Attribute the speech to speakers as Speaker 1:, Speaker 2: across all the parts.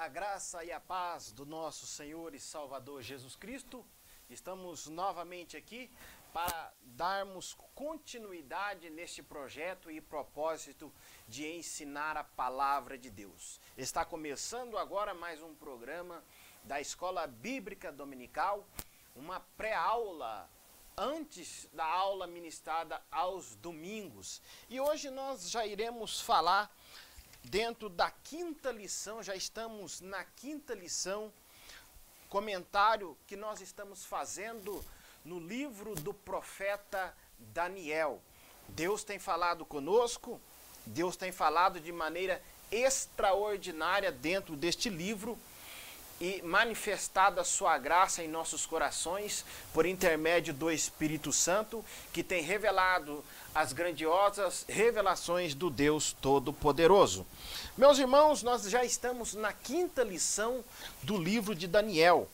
Speaker 1: A graça e a paz do nosso Senhor e Salvador Jesus Cristo. Estamos novamente aqui para darmos continuidade neste projeto e propósito de ensinar a palavra de Deus. Está começando agora mais um programa da Escola Bíblica Dominical, uma pré-aula antes da aula ministrada aos domingos. E hoje nós já iremos falar dentro da quinta lição, já estamos na quinta lição, comentário que nós estamos fazendo no livro do profeta Daniel. Deus tem falado conosco, Deus tem falado de maneira extraordinária dentro deste livro e manifestado a sua graça em nossos corações por intermédio do Espírito Santo, que tem revelado as grandiosas revelações do Deus Todo-Poderoso. Meus irmãos, nós já estamos na quinta lição do livro de Daniel.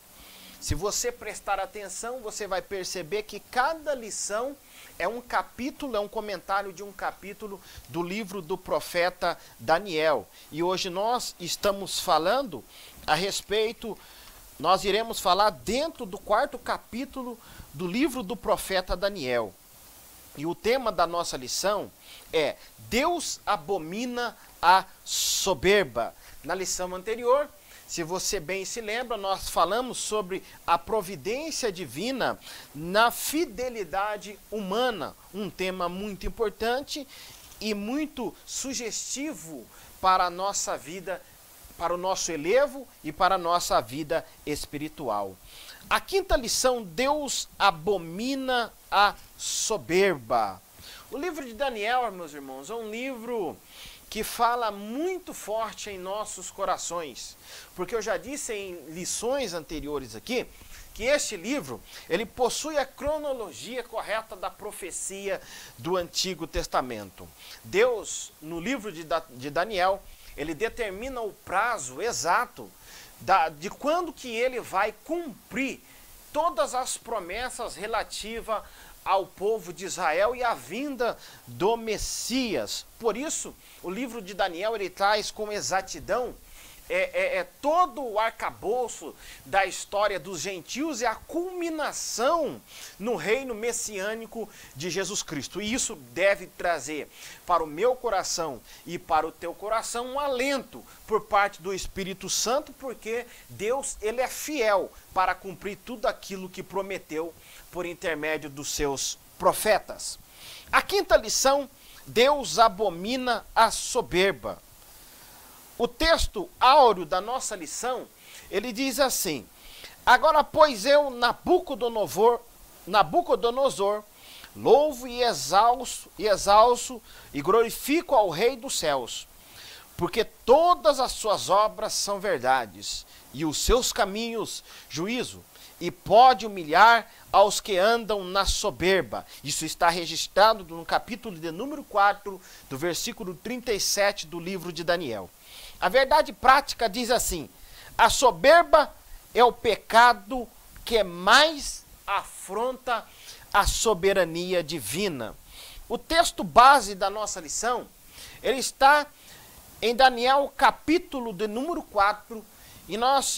Speaker 1: Se você prestar atenção, você vai perceber que cada lição é um capítulo, é um comentário de um capítulo do livro do profeta Daniel. E hoje nós estamos falando a respeito, nós iremos falar dentro do quarto capítulo do livro do profeta Daniel. E o tema da nossa lição é Deus abomina a soberba. Na lição anterior, se você bem se lembra, nós falamos sobre a providência divina na fidelidade humana, um tema muito importante e muito sugestivo para a nossa vida, para o nosso elevo e para a nossa vida espiritual. A quinta lição, Deus abomina a soberba. O livro de Daniel, meus irmãos, é um livro que fala muito forte em nossos corações, porque eu já disse em lições anteriores aqui, que este livro, ele possui a cronologia correta da profecia do Antigo Testamento. Deus, no livro de Daniel, ele determina o prazo exato de quando que ele vai cumprir todas as promessas relativas ao povo de Israel e à vinda do Messias. Por isso, o livro de Daniel ele traz com exatidão todo o arcabouço da história dos gentios e a culminação no reino messiânico de Jesus Cristo. E isso deve trazer para o meu coração e para o teu coração um alento por parte do Espírito Santo, porque Deus ele é fiel para cumprir tudo aquilo que prometeu por intermédio dos seus profetas. A quinta lição, Deus abomina a soberba. O texto áureo da nossa lição, ele diz assim: agora, pois eu, Nabucodonosor, louvo e exalço e glorifico ao Rei dos céus, porque todas as suas obras são verdades, e os seus caminhos juízo, e pode humilhar aos que andam na soberba. Isso está registrado no capítulo de número 4, do versículo 37 do livro de Daniel. A verdade prática diz assim: a soberba é o pecado que mais afronta a soberania divina. O texto base da nossa lição, ele está em Daniel capítulo de número 4,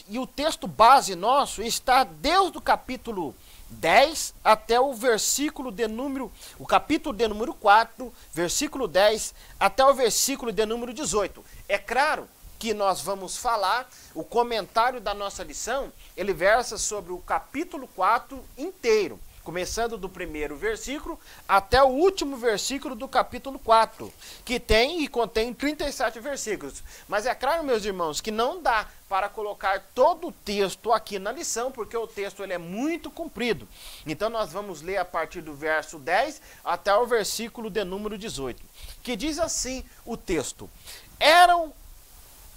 Speaker 1: e o texto base nosso está desde o capítulo 10 até o versículo de número, o capítulo de número 4, versículo 10 até o versículo de número 18. É claro que nós vamos falar, o comentário da nossa lição, ele versa sobre o capítulo 4 inteiro, começando do primeiro versículo até o último versículo do capítulo 4, que contém 37 versículos. Mas é claro, meus irmãos, que não dá para colocar todo o texto aqui na lição, porque o texto ele é muito comprido. Então nós vamos ler a partir do verso 10 até o versículo de número 18, que diz assim o texto: eram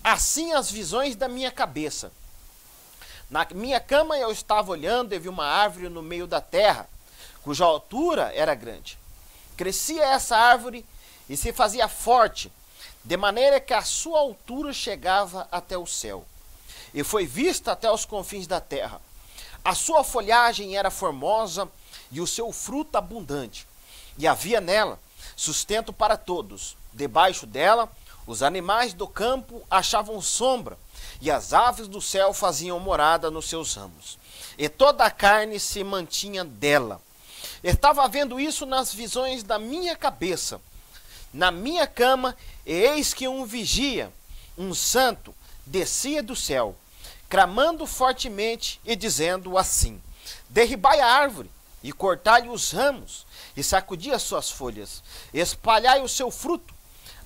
Speaker 1: assim as visões da minha cabeça. Na minha cama eu estava olhando e vi uma árvore no meio da terra, cuja altura era grande. Crescia essa árvore e se fazia forte, de maneira que a sua altura chegava até o céu, e foi vista até os confins da terra. A sua folhagem era formosa e o seu fruto abundante, e havia nela sustento para todos. Debaixo dela, os animais do campo achavam sombra, e as aves do céu faziam morada nos seus ramos, e toda a carne se mantinha dela. Estava vendo isso nas visões da minha cabeça, na minha cama, e eis que um vigia, um santo, descia do céu, clamando fortemente e dizendo assim: derribai a árvore, e cortai os ramos, e sacudi as suas folhas, espalhai o seu fruto,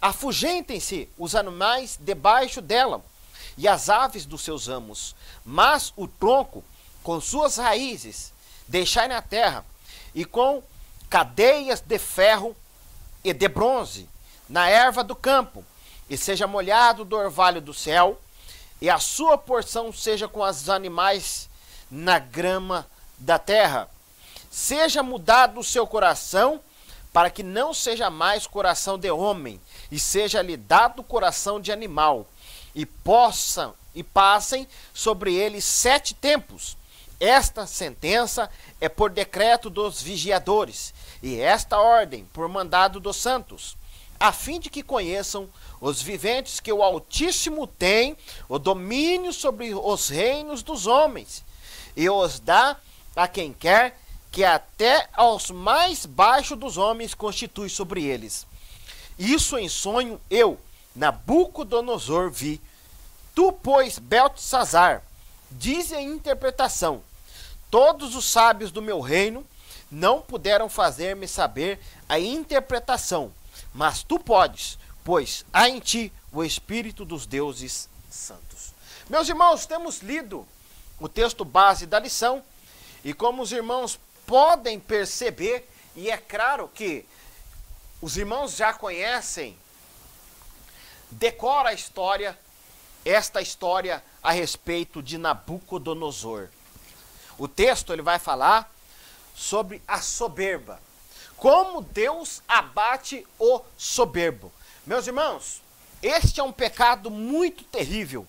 Speaker 1: afugentem-se os animais debaixo dela, e as aves dos seus ramos, mas o tronco, com suas raízes, deixai na terra, e com cadeias de ferro e de bronze, na erva do campo, e seja molhado do orvalho do céu, e a sua porção seja com os animais na grama da terra. Seja mudado o seu coração, para que não seja mais coração de homem, e seja-lhe dado coração de animal, e passem sobre ele 7 tempos. Esta sentença é por decreto dos vigiadores, e esta ordem por mandado dos santos, a fim de que conheçam os viventes que o Altíssimo tem o domínio sobre os reinos dos homens, e os dá a quem quer, que até aos mais baixos dos homens constitui sobre eles. Isso em sonho eu, Nabucodonosor, vi. Tu, pois, Beltesazar, dize a interpretação. Todos os sábios do meu reino não puderam fazer-me saber a interpretação, mas tu podes, pois há em ti o Espírito dos deuses santos. Meus irmãos, temos lido o texto base da lição, e como os irmãos podem perceber, e é claro que os irmãos já conhecem, decora a história, esta história a respeito de Nabucodonosor. O texto ele vai falar sobre a soberba, como Deus abate o soberbo. Meus irmãos, este é um pecado muito terrível,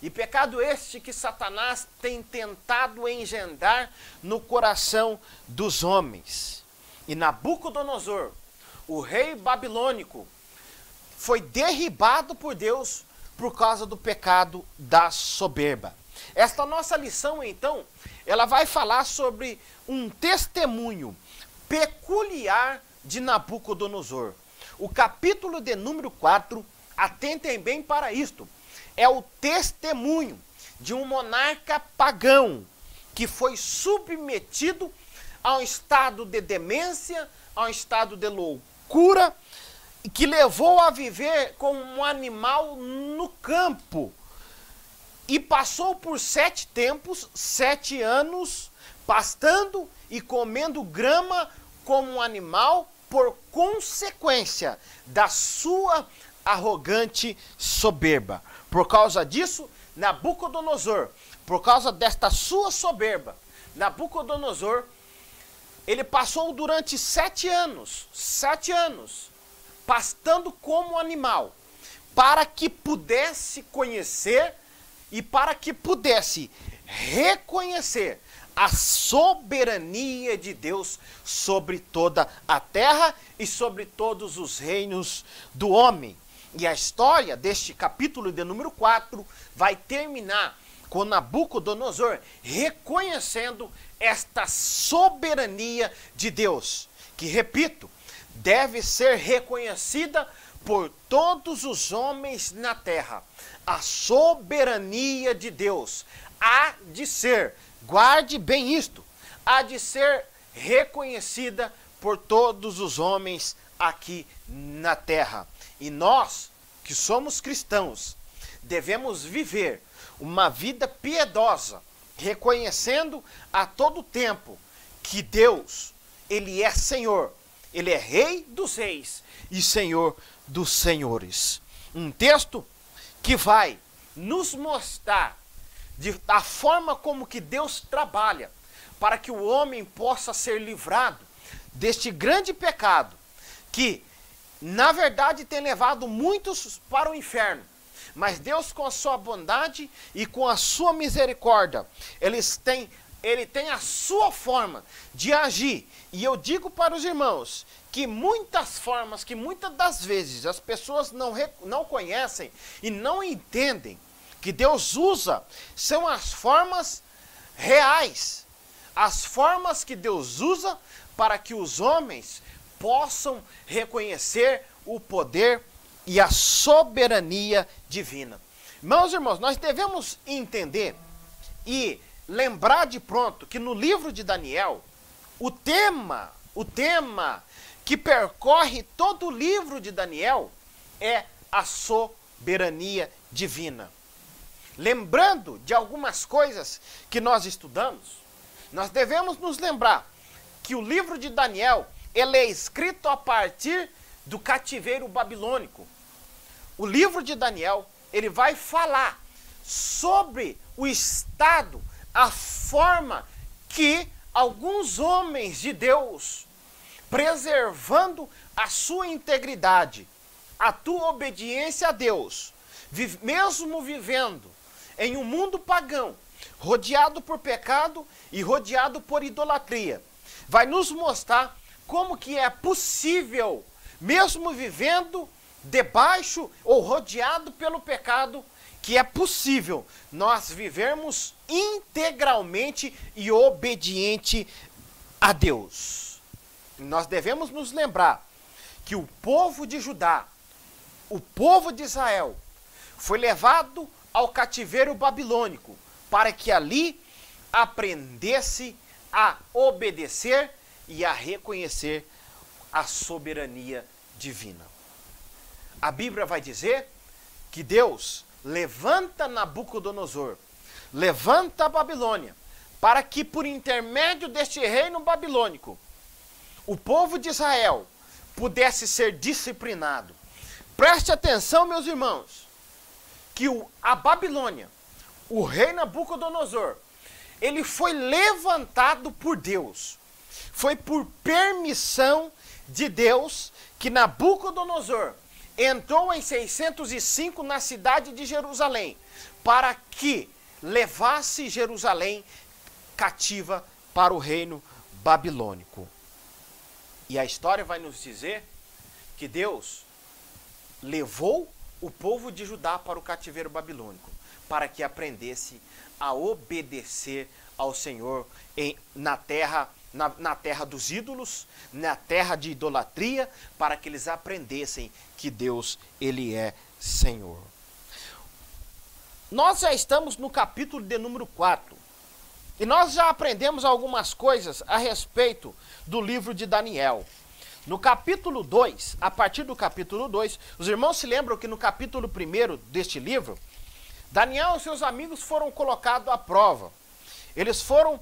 Speaker 1: e pecado este que Satanás tem tentado engendrar no coração dos homens. E Nabucodonosor, o rei babilônico, foi derribado por Deus por causa do pecado da soberba. Esta nossa lição, então, ela vai falar sobre um testemunho peculiar de Nabucodonosor. O capítulo de número 4, atentem bem para isto, é o testemunho de um monarca pagão que foi submetido a um estado de demência, a um estado de loucura, que levou a viver como um animal no campo. E passou por 7 tempos, 7 anos, pastando e comendo grama como um animal, por consequência da sua arrogante soberba. Por causa disso, Nabucodonosor, por causa desta sua soberba, Nabucodonosor, ele passou durante 7 anos, pastando como animal, para que pudesse conhecer e para que pudesse reconhecer a soberania de Deus sobre toda a terra e sobre todos os reinos do homem. E a história deste capítulo de número 4 vai terminar com Nabucodonosor reconhecendo esta soberania de Deus, que, repito, deve ser reconhecida por todos os homens na terra. A soberania de Deus há de ser, guarde bem isto, há de ser reconhecida por todos os homens aqui na terra. E nós, que somos cristãos, devemos viver uma vida piedosa, reconhecendo a todo tempo que Deus, Ele é Senhor, Ele é Rei dos reis e Senhor dos senhores. Um texto que vai nos mostrar da forma como que Deus trabalha para que o homem possa ser livrado deste grande pecado que, na verdade, tem levado muitos para o inferno. Mas Deus, com a sua bondade e com a sua misericórdia, Ele tem a sua forma de agir. E eu digo para os irmãos que muitas formas, que muitas das vezes as pessoas não conhecem e não entendem que Deus usa são as formas reais, as formas que Deus usa para que os homens possam reconhecer o poder e a soberania divina. Meus irmãos, nós devemos entender e lembrar de pronto que no livro de Daniel, o tema que percorre todo o livro de Daniel é a soberania divina. Lembrando de algumas coisas que nós estudamos, nós devemos nos lembrar que o livro de Daniel, ele é escrito a partir do cativeiro babilônico. O livro de Daniel, ele vai falar sobre o estado, a forma que alguns homens de Deus, preservando a sua integridade, a tua obediência a Deus, mesmo vivendo em um mundo pagão, rodeado por pecado e rodeado por idolatria, vai nos mostrar como que é possível, mesmo vivendo debaixo ou rodeado pelo pecado, que é possível nós vivermos integralmente e obediente a Deus. Nós devemos nos lembrar que o povo de Judá, o povo de Israel, foi levado ao cativeiro babilônico para que ali aprendesse a obedecer e a reconhecer a soberania divina. A Bíblia vai dizer que Deus levanta Nabucodonosor, levanta a Babilônia, para que por intermédio deste reino babilônico, o povo de Israel pudesse ser disciplinado. Preste atenção, meus irmãos, que a Babilônia, o rei Nabucodonosor, ele foi levantado por Deus. Foi por permissão de Deus que Nabucodonosor entrou em 605 na cidade de Jerusalém, para que levasse Jerusalém cativa para o reino babilônico. E a história vai nos dizer que Deus levou o povo de Judá para o cativeiro babilônico, para que aprendesse a obedecer ao Senhor na terra dos ídolos, na terra de idolatria, para que eles aprendessem que Deus, ele é Senhor. Nós já estamos no capítulo de número 4, e nós já aprendemos algumas coisas a respeito do livro de Daniel. No capítulo 2, a partir do capítulo 2, os irmãos se lembram que no capítulo 1 deste livro, Daniel e seus amigos foram colocados à prova. Eles foram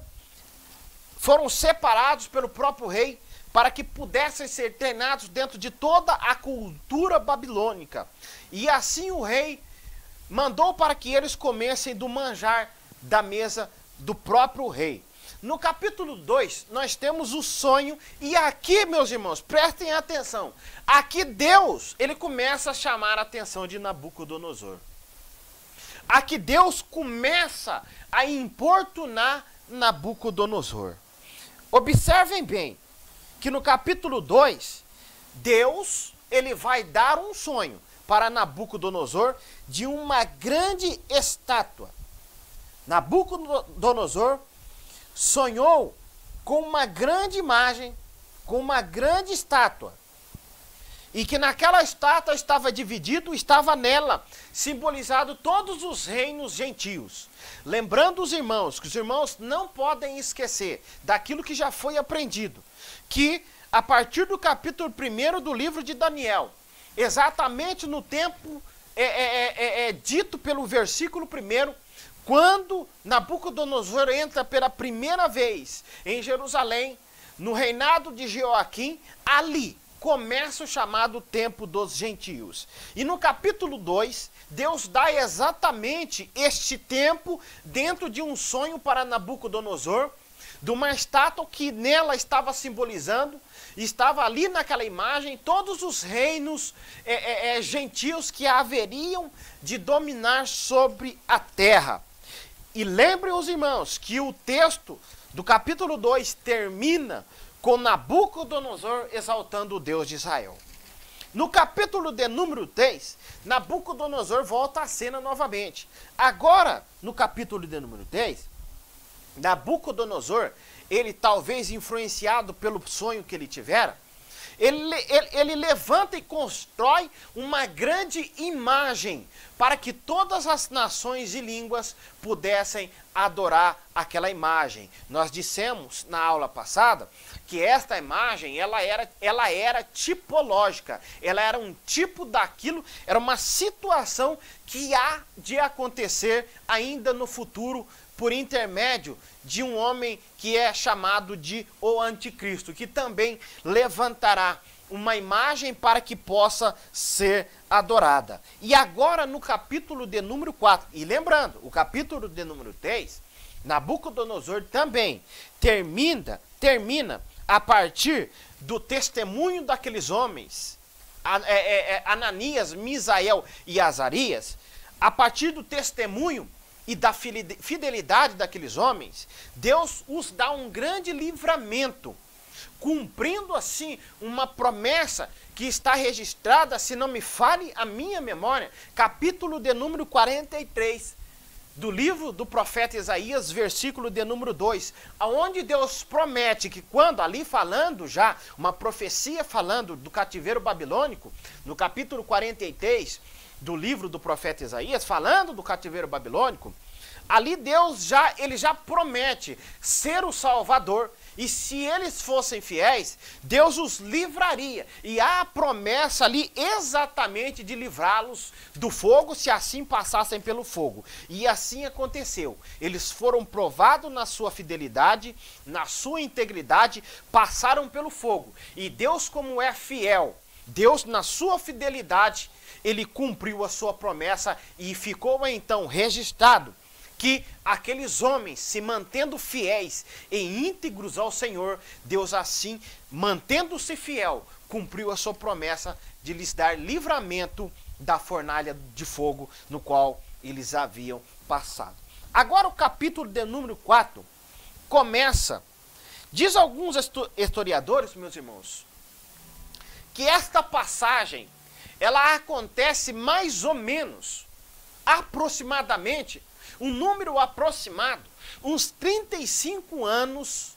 Speaker 1: separados pelo próprio rei para que pudessem ser treinados dentro de toda a cultura babilônica. E assim o rei mandou para que eles comessem do manjar da mesa do próprio rei. No capítulo 2, nós temos o sonho, e aqui, meus irmãos, prestem atenção. Aqui Deus, ele começa a chamar a atenção de Nabucodonosor. Aqui Deus começa a importunar Nabucodonosor. Observem bem que no capítulo 2, Deus, ele vai dar um sonho para Nabucodonosor de uma grande estátua. Nabucodonosor sonhou com uma grande imagem, com uma grande estátua. E que naquela estátua estava nela, simbolizado todos os reinos gentios. Lembrando os irmãos, que os irmãos não podem esquecer daquilo que já foi aprendido, que a partir do capítulo 1 do livro de Daniel, exatamente no tempo dito pelo versículo 1, quando Nabucodonosor entra pela primeira vez em Jerusalém, no reinado de Joaquim, ali começa o chamado tempo dos gentios. E no capítulo 2, Deus dá exatamente este tempo dentro de um sonho para Nabucodonosor, de uma estátua que nela estava simbolizando, estava ali naquela imagem, todos os reinos gentios que haveriam de dominar sobre a terra. E lembrem os irmãos que o texto do capítulo 2 termina com Nabucodonosor exaltando o Deus de Israel. No capítulo de número 3, Nabucodonosor volta à cena novamente. Agora, no capítulo de número 3, Nabucodonosor, ele talvez influenciado pelo sonho que ele tivera, ele levanta e constrói uma grande imagem para que todas as nações e línguas pudessem adorar aquela imagem. Nós dissemos na aula passada que esta imagem ela era tipológica, ela era um tipo daquilo, era uma situação que há de acontecer ainda no futuro por intermédio de um homem que é chamado de o Anticristo, que também levantará uma imagem para que possa ser adorada. E agora no capítulo de número 4, e lembrando, o capítulo de número 3, Nabucodonosor também termina a partir do testemunho daqueles homens, Ananias, Misael e Azarias, a partir do testemunho e da fidelidade daqueles homens, Deus os dá um grande livramento, cumprindo assim uma promessa que está registrada, se não me falhe a minha memória, capítulo de número 43, do livro do profeta Isaías, versículo de número 2, aonde Deus promete que quando, ali falando já, uma profecia falando do cativeiro babilônico, no capítulo 43, do livro do profeta Isaías, falando do cativeiro babilônico, ali Deus ele já promete ser o Salvador, e se eles fossem fiéis, Deus os livraria, e há a promessa ali exatamente de livrá-los do fogo, se assim passassem pelo fogo, e assim aconteceu. Eles foram provados na sua fidelidade, na sua integridade, passaram pelo fogo, e Deus, como é fiel, Deus na sua fidelidade, ele cumpriu a sua promessa, e ficou então registrado que aqueles homens, se mantendo fiéis e íntegros ao Senhor, Deus assim, mantendo-se fiel, cumpriu a sua promessa de lhes dar livramento da fornalha de fogo no qual eles haviam passado. Agora o capítulo de número 4 começa, diz alguns historiadores, meus irmãos, que esta passagem, ela acontece mais ou menos, aproximadamente, um número aproximado, uns 35 anos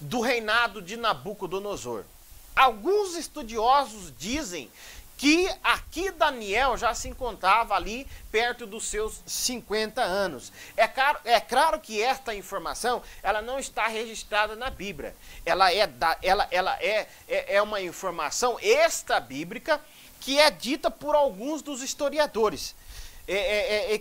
Speaker 1: do reinado de Nabucodonosor. Alguns estudiosos dizem que aqui Daniel já se encontrava ali perto dos seus 50 anos. É claro que esta informação ela não está registrada na Bíblia. Ela é uma informação extra-bíblica que é dita por alguns dos historiadores.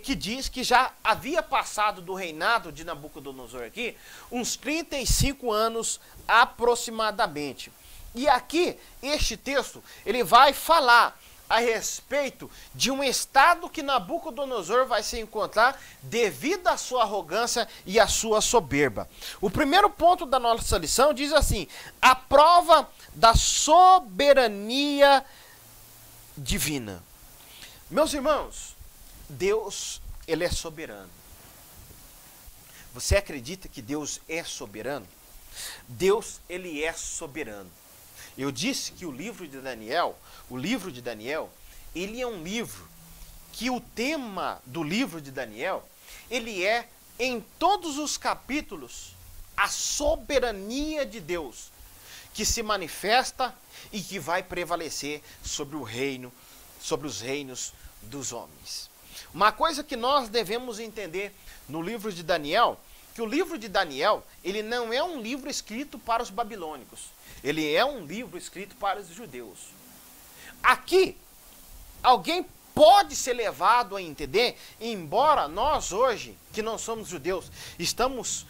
Speaker 1: Que diz que já havia passado do reinado de Nabucodonosor aqui uns 35 anos aproximadamente. E aqui, este texto, ele vai falar a respeito de um estado que Nabucodonosor vai se encontrar devido à sua arrogância e à sua soberba. O primeiro ponto da nossa lição diz assim: a prova da soberania divina. Meus irmãos, Deus, ele é soberano. Você acredita que Deus é soberano? Deus, ele é soberano. Eu disse que o livro de Daniel, ele é um livro que o tema do livro de Daniel, ele é, em todos os capítulos, a soberania de Deus, que se manifesta e que vai prevalecer sobre o reino, sobre os reinos dos homens. Uma coisa que nós devemos entender no livro de Daniel, que o livro de Daniel, ele não é um livro escrito para os babilônicos, ele é um livro escrito para os judeus. Aqui, alguém pode ser levado a entender, embora nós hoje, que não somos judeus, estamos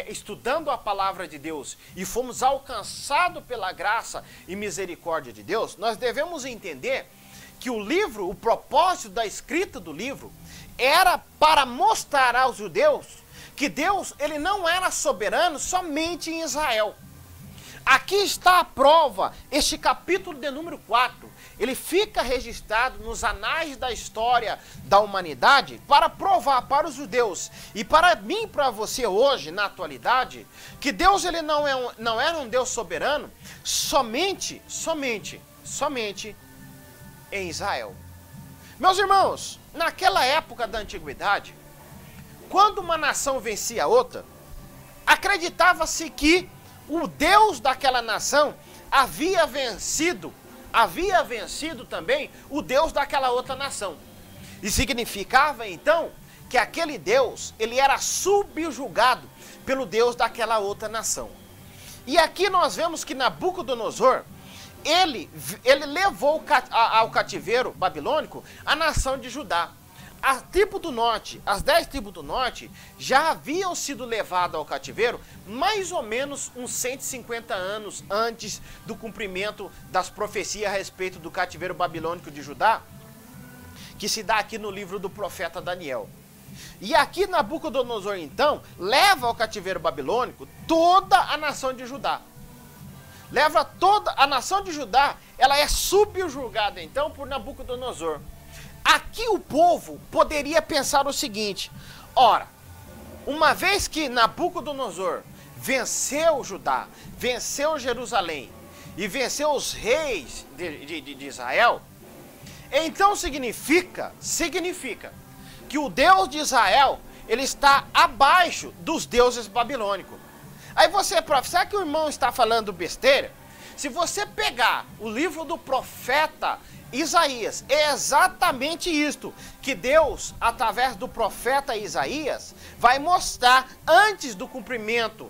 Speaker 1: estudando a palavra de Deus e fomos alcançados pela graça e misericórdia de Deus, nós devemos entender que o livro, o propósito da escrita do livro, era para mostrar aos judeus que Deus, ele não era soberano somente em Israel. aqui está a prova, este capítulo de número 4, ele fica registrado nos anais da história da humanidade para provar para os judeus e para mim e para você hoje, na atualidade, que Deus ele não era um Deus soberano somente em Israel. Meus irmãos, naquela época da antiguidade, quando uma nação vencia a outra, acreditava-se que o Deus daquela nação havia vencido também o Deus daquela outra nação. E significava então que aquele Deus, ele era subjugado pelo Deus daquela outra nação. E aqui nós vemos que Nabucodonosor, ele levou ao cativeiro babilônico a nação de Judá. As 10 tribos do norte, já haviam sido levadas ao cativeiro mais ou menos uns 150 anos antes do cumprimento das profecias a respeito do cativeiro babilônico de Judá, que se dá aqui no livro do profeta Daniel. E aqui Nabucodonosor, então, leva ao cativeiro babilônico toda a nação de Judá. Leva toda a nação de Judá, ela é subjugada, então, por Nabucodonosor. Aqui o povo poderia pensar o seguinte: ora, uma vez que Nabucodonosor venceu Judá, venceu Jerusalém e venceu os reis de Israel, então significa que o Deus de Israel, ele está abaixo dos deuses babilônicos. Aí você, prof, será que o irmão está falando besteira? Se você pegar o livro do profeta Isaías, é exatamente isto que Deus, através do profeta Isaías, vai mostrar antes do cumprimento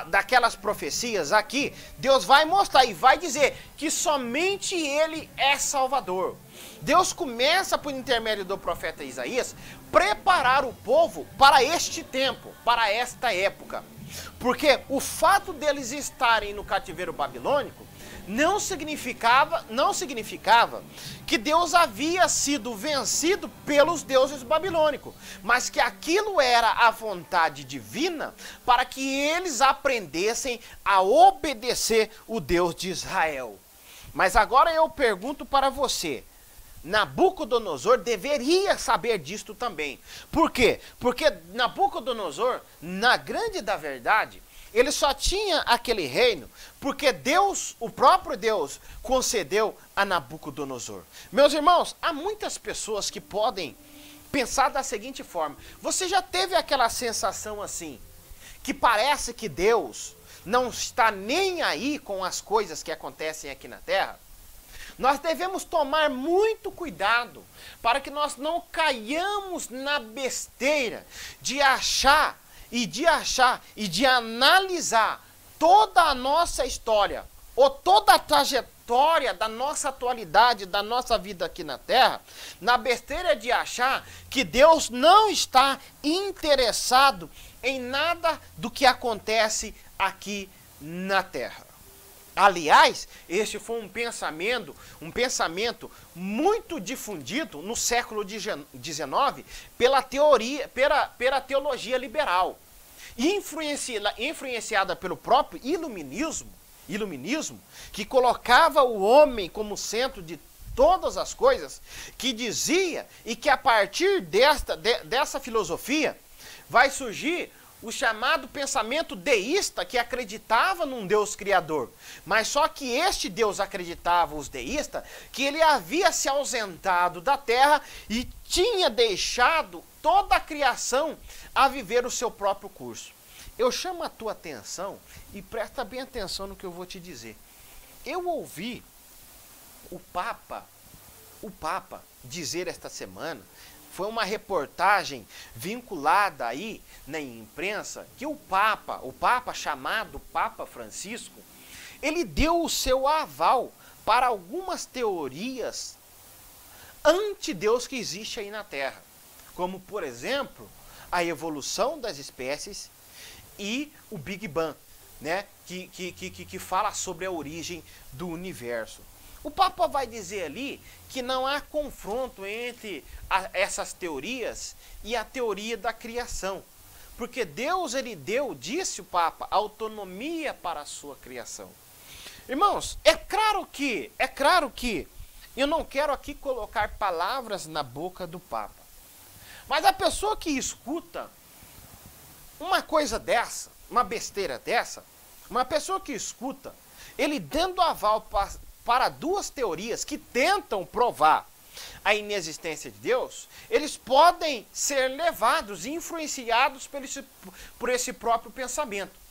Speaker 1: daquelas profecias aqui. Deus vai mostrar e vai dizer que somente Ele é Salvador. Deus começa, por intermédio do profeta Isaías, preparar o povo para este tempo, para esta época. Porque o fato deles estarem no cativeiro babilônico não significava que Deus havia sido vencido pelos deuses babilônicos, mas que aquilo era a vontade divina para que eles aprendessem a obedecer o Deus de Israel. Mas agora eu pergunto para você, Nabucodonosor deveria saber disto também. Por quê? Porque Nabucodonosor, na grande da verdade, ele só tinha aquele reino porque Deus, o próprio Deus, concedeu a Nabucodonosor. Meus irmãos, há muitas pessoas que podem pensar da seguinte forma: você já teve aquela sensação assim, que parece que Deus não está nem aí com as coisas que acontecem aqui na terra? Nós devemos tomar muito cuidado para que nós não caiamos na besteira de achar e de analisar toda a nossa história ou toda a trajetória da nossa atualidade, da nossa vida aqui na Terra, na besteira de achar que Deus não está interessado em nada do que acontece aqui na Terra. Aliás, este foi um pensamento muito difundido no século XIX pela teologia liberal, influenciada pelo próprio iluminismo, que colocava o homem como centro de todas as coisas, que dizia e que a partir dessa filosofia vai surgir o chamado pensamento deísta, que acreditava num Deus criador. Mas só que este Deus acreditava, os deístas, que ele havia se ausentado da terra e tinha deixado toda a criação a viver o seu próprio curso. Eu chamo a tua atenção e presta bem atenção no que eu vou te dizer. Eu ouvi o Papa dizer esta semana, foi uma reportagem vinculada aí na imprensa, que o Papa chamado Papa Francisco, ele deu o seu aval para algumas teorias anti-Deus que existe aí na Terra. Como, por exemplo, a evolução das espécies e o Big Bang, né? que fala sobre a origem do universo. O Papa vai dizer ali que não há confronto entre essas teorias e a teoria da criação. Porque Deus, ele deu, disse o Papa, autonomia para a sua criação. Irmãos, é claro que eu não quero aqui colocar palavras na boca do Papa. Mas a pessoa que escuta uma coisa dessa, uma besteira dessa, uma pessoa que escuta, ele dando aval para duas teorias que tentam provar a inexistência de Deus, eles podem ser levados e influenciados por esse próprio pensamento.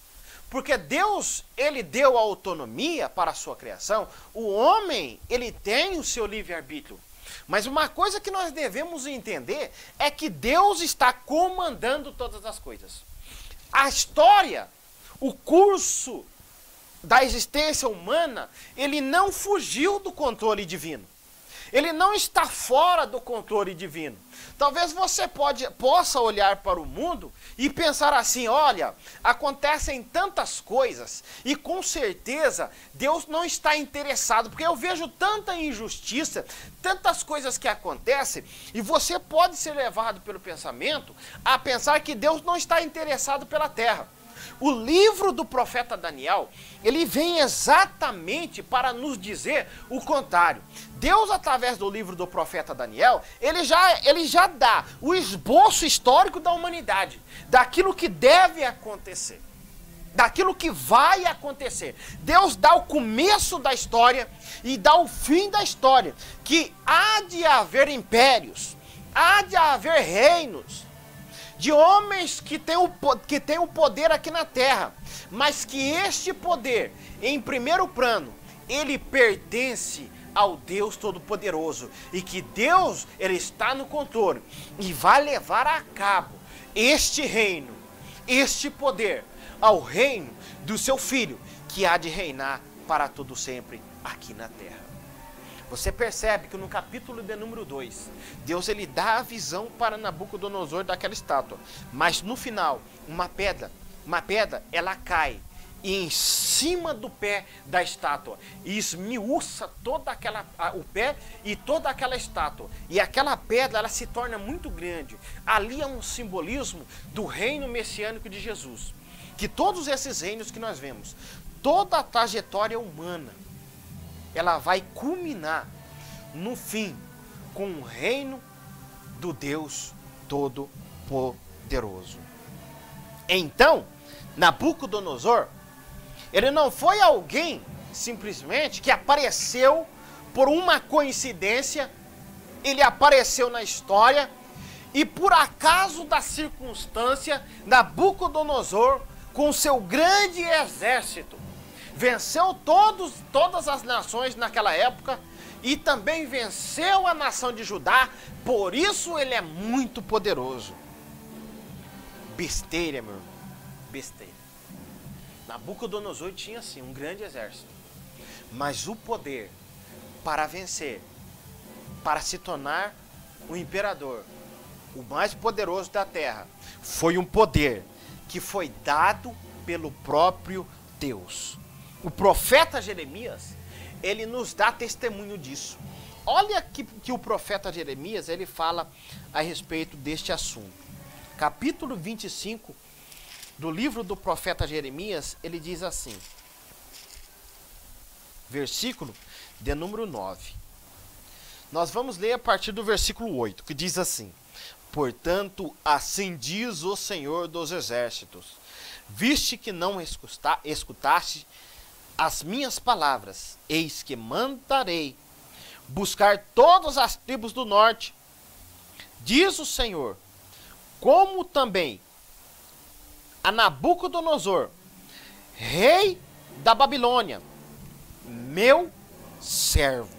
Speaker 1: Porque Deus, ele deu a autonomia para a sua criação, o homem, ele tem o seu livre-arbítrio. Mas uma coisa que nós devemos entender é que Deus está comandando todas as coisas. A história, o curso da existência humana, ele não fugiu do controle divino. Ele não está fora do controle divino. Talvez você possa olhar para o mundo e pensar assim, olha, acontecem tantas coisas e com certeza Deus não está interessado, porque eu vejo tanta injustiça, tantas coisas que acontecem, e você pode ser levado pelo pensamento a pensar que Deus não está interessado pela terra. O livro do profeta Daniel, ele vem exatamente para nos dizer o contrário. Deus, através do livro do profeta Daniel, ele já dá o esboço histórico da humanidade, daquilo que deve acontecer, daquilo que vai acontecer. Deus dá o começo da história e dá o fim da história, que há de haver impérios, há de haver reinos, de homens que têm o poder aqui na terra, mas que este poder, em primeiro plano, ele pertence ao Deus Todo-Poderoso, e que Deus, ele está no controle e vai levar a cabo este reino, este poder, ao reino do seu Filho, que há de reinar para todo sempre aqui na terra. Você percebe que no capítulo de número 2, Deus ele dá a visão para Nabucodonosor daquela estátua. Mas no final, uma pedra, ela cai em cima do pé da estátua e esmiuça o pé e toda aquela estátua. E aquela pedra, ela se torna muito grande. Ali é um simbolismo do reino messiânico de Jesus. Que todos esses reinos que nós vemos, toda a trajetória humana, ela vai culminar no fim com o reino do Deus Todo-Poderoso. Então, Nabucodonosor, ele não foi alguém simplesmente que apareceu por uma coincidência, ele apareceu na história e por acaso da circunstância, Nabucodonosor, com seu grande exército, venceu todas as nações naquela época e também venceu a nação de Judá, por isso ele é muito poderoso. Besteira, meu irmão, besteira. Nabucodonosor tinha sim um grande exército, mas o poder para vencer, para se tornar o imperador, o mais poderoso da terra, foi um poder que foi dado pelo próprio Deus. O profeta Jeremias, ele nos dá testemunho disso. Olha que o profeta Jeremias, ele fala a respeito deste assunto. Capítulo 25 do livro do profeta Jeremias, ele diz assim, versículo de número 9. Nós vamos ler a partir do versículo 8, que diz assim: portanto, assim diz o Senhor dos Exércitos, viste que não escutaste as minhas palavras, eis que mandarei buscar todas as tribos do norte, diz o Senhor, como também a Nabucodonosor, rei da Babilônia, meu servo,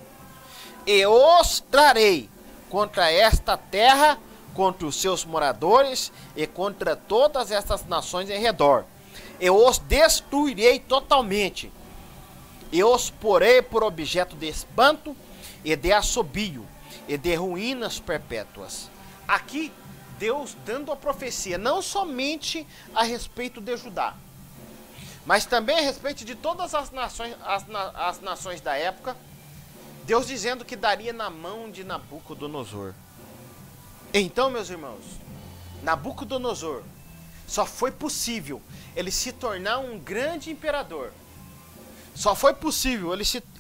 Speaker 1: e os trarei contra esta terra, contra os seus moradores e contra todas estas nações em redor. Eu os destruirei totalmente, e os porei por objeto de espanto e de assobio e de ruínas perpétuas. Aqui, Deus dando a profecia, não somente a respeito de Judá, mas também a respeito de todas as nações, as nações da época, Deus dizendo que daria na mão de Nabucodonosor. Então, meus irmãos, Nabucodonosor, só foi possível ele se tornar um grande imperador Só foi possível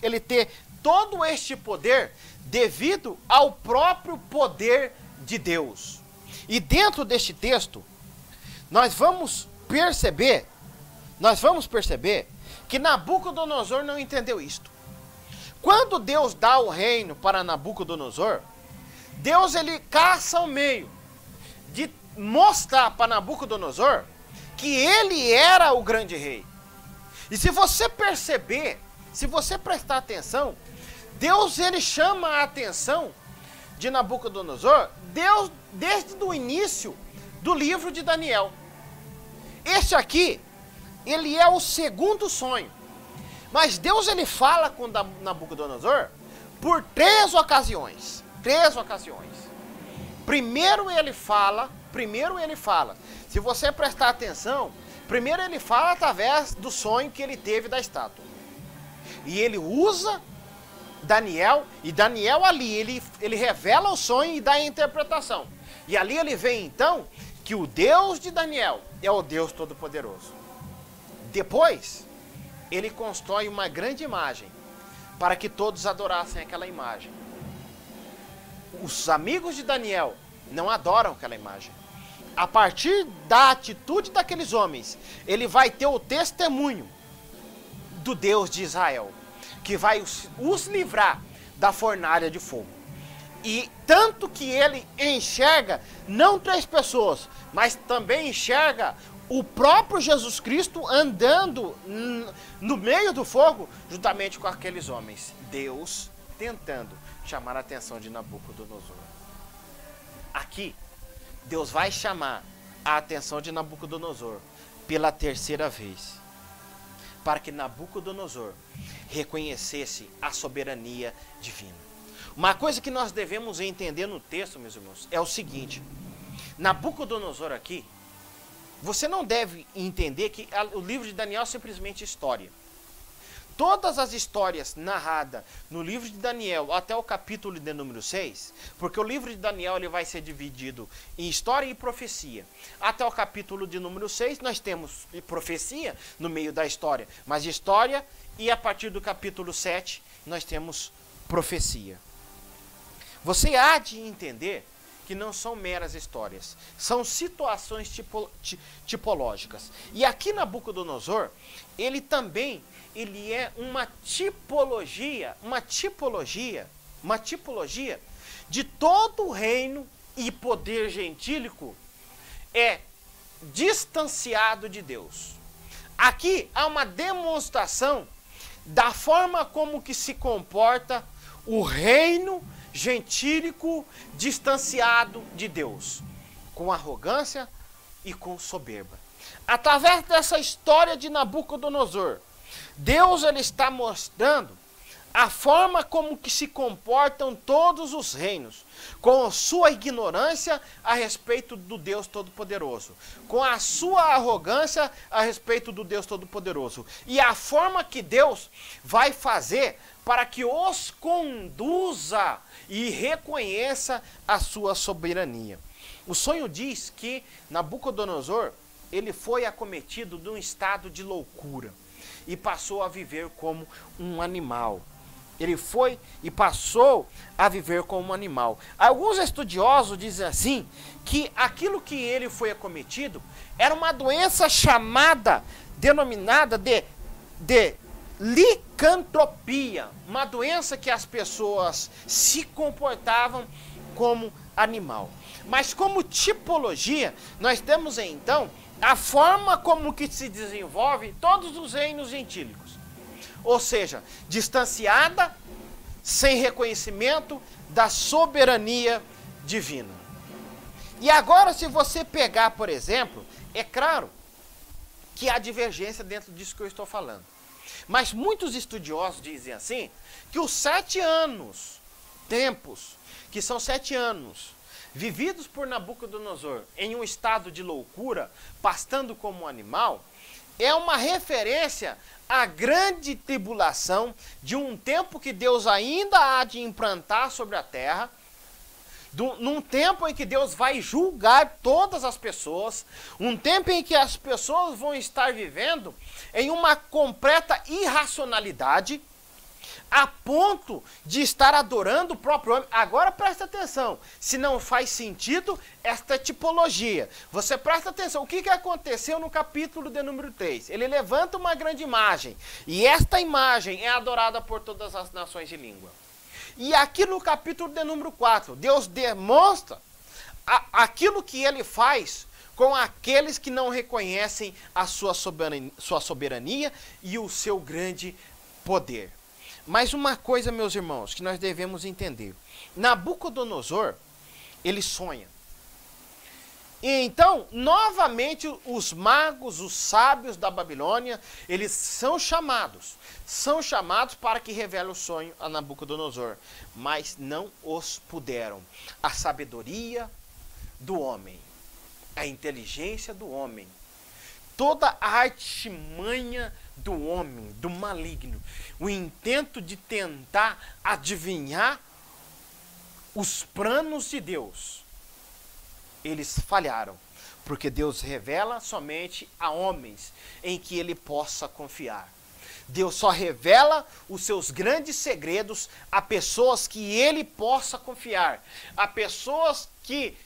Speaker 1: ele ter todo este poder devido ao próprio poder de Deus. E dentro deste texto, nós vamos perceber que Nabucodonosor não entendeu isto. Quando Deus dá o reino para Nabucodonosor, Deus ele caça o meio de mostrar para Nabucodonosor que ele era o grande rei. E se você perceber, se você prestar atenção, Deus ele chama a atenção de Nabucodonosor, Deus desde o início do livro de Daniel. Este aqui, ele é o segundo sonho. Mas Deus ele fala com Nabucodonosor por três ocasiões. Primeiro ele fala, se você prestar atenção, primeiro ele fala através do sonho que ele teve da estátua. E ele usa Daniel, e Daniel ali, ele revela o sonho e dá a interpretação. E ali ele vê então que o Deus de Daniel é o Deus Todo-Poderoso. Depois, ele constrói uma grande imagem para que todos adorassem aquela imagem. Os amigos de Daniel não adoram aquela imagem. A partir da atitude daqueles homens, ele vai ter o testemunho do Deus de Israel, que vai os livrar da fornalha de fogo. E tanto que ele enxerga não três pessoas, mas também enxerga o próprio Jesus Cristo andando no meio do fogo, juntamente com aqueles homens. Deus tentando chamar a atenção de Nabucodonosor. Aqui, Deus vai chamar a atenção de Nabucodonosor pela terceira vez, para que Nabucodonosor reconhecesse a soberania divina. Uma coisa que nós devemos entender no texto, meus irmãos, é o seguinte: Nabucodonosor aqui, você não deve entender que o livro de Daniel é simplesmente história. Todas as histórias narradas no livro de Daniel até o capítulo de número 6, porque o livro de Daniel ele vai ser dividido em história e profecia. Até o capítulo de número 6 nós temos profecia no meio da história, mas história, e a partir do capítulo 7 nós temos profecia. Você há de entender que não são meras histórias, são situações tipológicas. E aqui Nabucodonosor, ele é uma tipologia de todo o reino e poder gentílico distanciado de Deus. Aqui há uma demonstração da forma como que se comporta o reino gentílico distanciado de Deus, com arrogância e com soberba. Através dessa história de Nabucodonosor, Deus ele está mostrando a forma como que se comportam todos os reinos, com a sua ignorância a respeito do Deus Todo-Poderoso, com a sua arrogância a respeito do Deus Todo-Poderoso, e a forma que Deus vai fazer para que os conduza e reconheça a sua soberania. O sonho diz que Nabucodonosor, ele foi acometido de um estado de loucura e passou a viver como um animal. Ele foi e passou a viver como um animal. Alguns estudiosos dizem assim, que aquilo que ele foi acometido era uma doença denominada de licantropia, uma doença que as pessoas se comportavam como animal. Mas como tipologia, nós temos então a forma como que se desenvolve todos os reinos gentílicos. Ou seja, distanciada, sem reconhecimento da soberania divina. E agora, se você pegar, por exemplo, é claro que há divergência dentro disso que eu estou falando. Mas muitos estudiosos dizem assim, que os 7 anos, que são 7 anos, vividos por Nabucodonosor em um estado de loucura, pastando como um animal, é uma referência à grande tribulação de um tempo que Deus ainda há de implantar sobre a terra, num tempo em que Deus vai julgar todas as pessoas, um tempo em que as pessoas vão estar vivendo em uma completa irracionalidade, a ponto de estar adorando o próprio homem. Agora presta atenção, se não faz sentido esta tipologia. Você presta atenção, o que aconteceu no capítulo de número 3? Ele levanta uma grande imagem, e esta imagem é adorada por todas as nações de língua. E aqui no capítulo de número 4, Deus demonstra aquilo que ele faz com aqueles que não reconhecem a sua soberania e o seu grande poder. Mas uma coisa, meus irmãos, que nós devemos entender. Nabucodonosor, ele sonha. E então, novamente, os magos, os sábios da Babilônia, eles são chamados para que revele o sonho a Nabucodonosor. Mas não os puderam. A sabedoria do homem, a inteligência do homem, toda a artimanha do homem, do maligno, o intento de tentar adivinhar os planos de Deus, eles falharam, porque Deus revela somente a homens em que ele possa confiar. Deus só revela os seus grandes segredos a pessoas que ele possa confiar, a pessoas que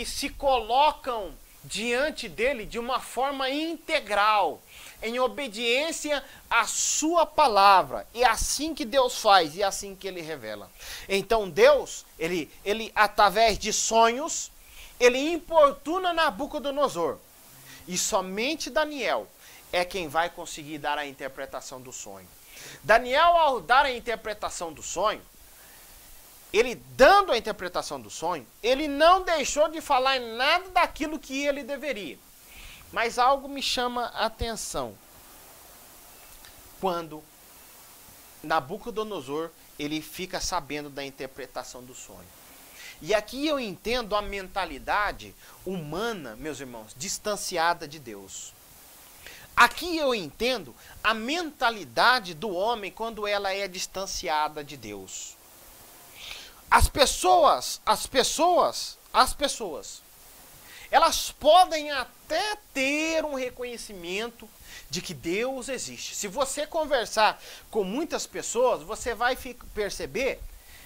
Speaker 1: se colocam diante dele de uma forma integral, em obediência à sua palavra. E é assim que Deus faz, e é assim que ele revela. Então Deus, ele através de sonhos, ele importuna Nabucodonosor. E somente Daniel é quem vai conseguir dar a interpretação do sonho. Daniel, ao dar a interpretação do sonho, ele dando a interpretação do sonho, ele não deixou de falar em nada daquilo que ele deveria. Mas algo me chama a atenção. Quando Nabucodonosor, ele fica sabendo da interpretação do sonho. E aqui eu entendo a mentalidade humana, meus irmãos, distanciada de Deus. Aqui eu entendo a mentalidade do homem quando ela é distanciada de Deus. As pessoas, elas podem até ter um reconhecimento de que Deus existe. Se você conversar com muitas pessoas, você vai perceber